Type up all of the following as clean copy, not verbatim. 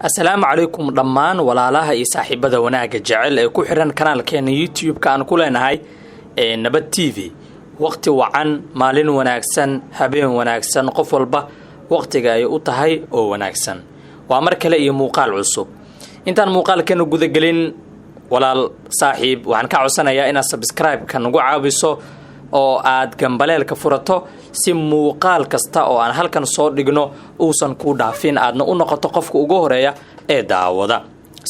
السلام عليكم دمان walaalaha iyo saaxiibada wanaaga jecel ee ku xiran kanaalkeena YouTube-ka aan ku leenahay Nabad TV waqti wacan maalin wanaagsan habeen wanaagsan qof walba waqtiga ay u tahay oo wanaagsan waa mar kale iyo muuqaal cusub intaan muuqaalkeena guda galin walaal saaxiib waxaan ka codsanayaa inaad subscribe-ka nagu caawiso oo aad gambaleelka furato si muuqaal kasta oo aan halkan soo dhigno uusan ku dhaafin aadna u noqoto qofka ugu horeeya ee daawada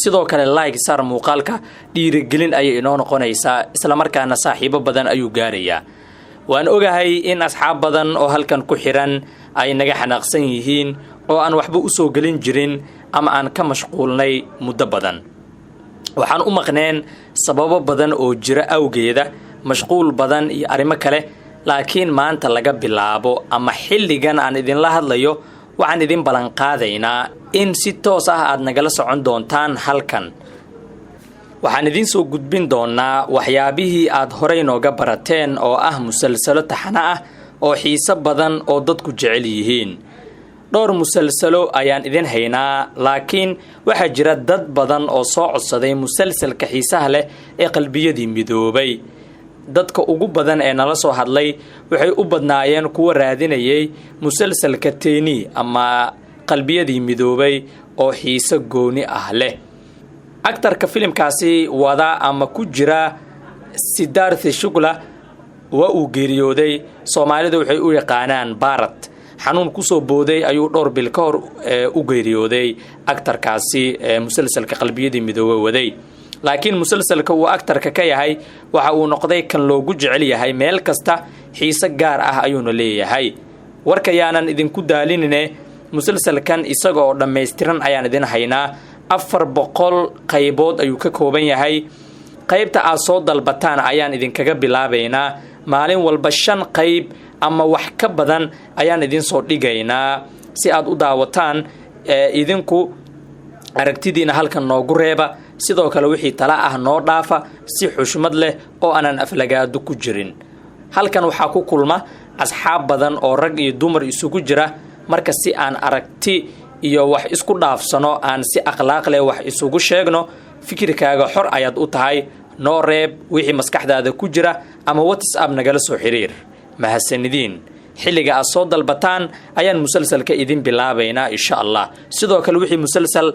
sidoo kale like sar muuqaalka dhiirigelin ay inoo noqonaysaa isla markaana saaxiibo badan ayuu gaarayaa waan ogahay in asxaab badan oo halkan ku xiran ay naga xanaaqsan yihiin oo aan waxba u soo galin jirin ama aan ka mashquulnay muddo badan waxaan u maqneen sababo badan oo jira awgeeda mashquul badan iyo arimo kale laakiin maanta laga bilaabo ama xilligan aan idin la hadlayo waxaan idin balan qaadaynaa in si toos ah aad nagala socon doontaan halkan waxaan idin soo gudbin doonaa waxyaabihii aad horey nooga barateen oo ah musalsalo taxana ah oo xiiso badan oo dadku jecel yihiin dhowr musalsalo ayaan idin haynaa laakiin waxa jira dad badan oo soo codsaday musalsalka xiisaha leh ee qalbiyadii midoobay dadka ugu badan ee nala soo hadlay waxay u badnaayeen kuwa raadinayay musalsalka teeni ama qalbiyadii midoobay oo xiiso gooni ah leh aktarka filimkaasi wada ama ku jira Siddharth Shukla waa uu geeriyooday Soomaalidu waxay u yaqaanaan Bharat xanuun ku soo booday ayuu dhowr bil ka hor u geeriyooday aktarkaasi musalsalka qalbiyadii midoobay waday laakiin musalsalka uu aktarka ka yahay waxa uu noqday kan loogu jecel yahay meel kasta xiiso gaar ah ayuuna leeyahay warkayaanan idinku daalinine musalsalkan isaga oo dhammaystiran ayaan idin haynaa 400 qaybood ayuu ka kooban yahay qaybta aad soo dalbataan ayaan idinkaga bilaabaynaa maalin walba 5 qayb ama wax ka badan ayaan idin soo dhigaynaa si aad u daawataan idinku aragtidiina halkan noogu reeba sidoo kale wixii tala ah noo dhaafa si xushmad leh oo aanan aflagaado ku jirin halkan waxa ku kulma asxaab badan oo rag iyo dumar isugu jira marka si aan aragti iyo wax isku dhaafsano aan si akhlaaq leh wax isugu sheegno fikirkaaga xor ayaad u tahay noo reeb wixii maskaxdaada ku jira ama WhatsApp nagala soo xiriir mahadsanidin xilliga aad soo dalbataan ayaan musalsalka idin bilaabaynaa insha Allah sidoo kale wixii musalsal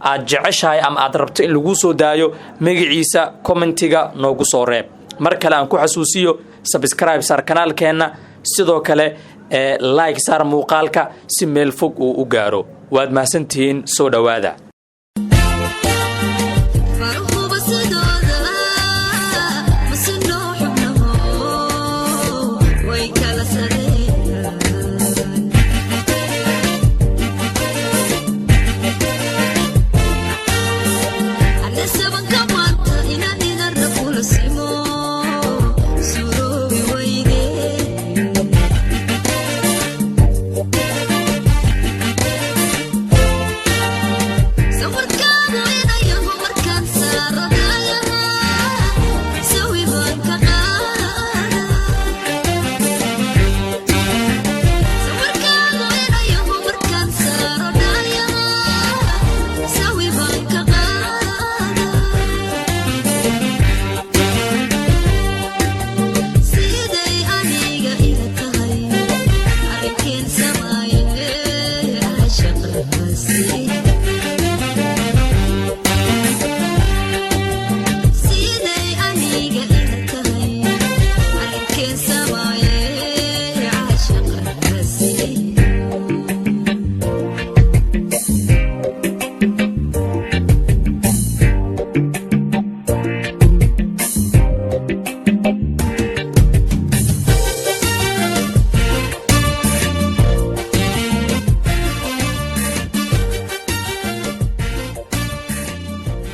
aad jeceshahay ama aad rabto in lagu soo daayo magaciisa commentiga noogu soo reeb mar kale aan ku xasuusiyo subscribe sar kanaalkeena sidoo kale like sar muuqaalka si meel fog uu u gaaro waad mahadsantihiin soo dhawaada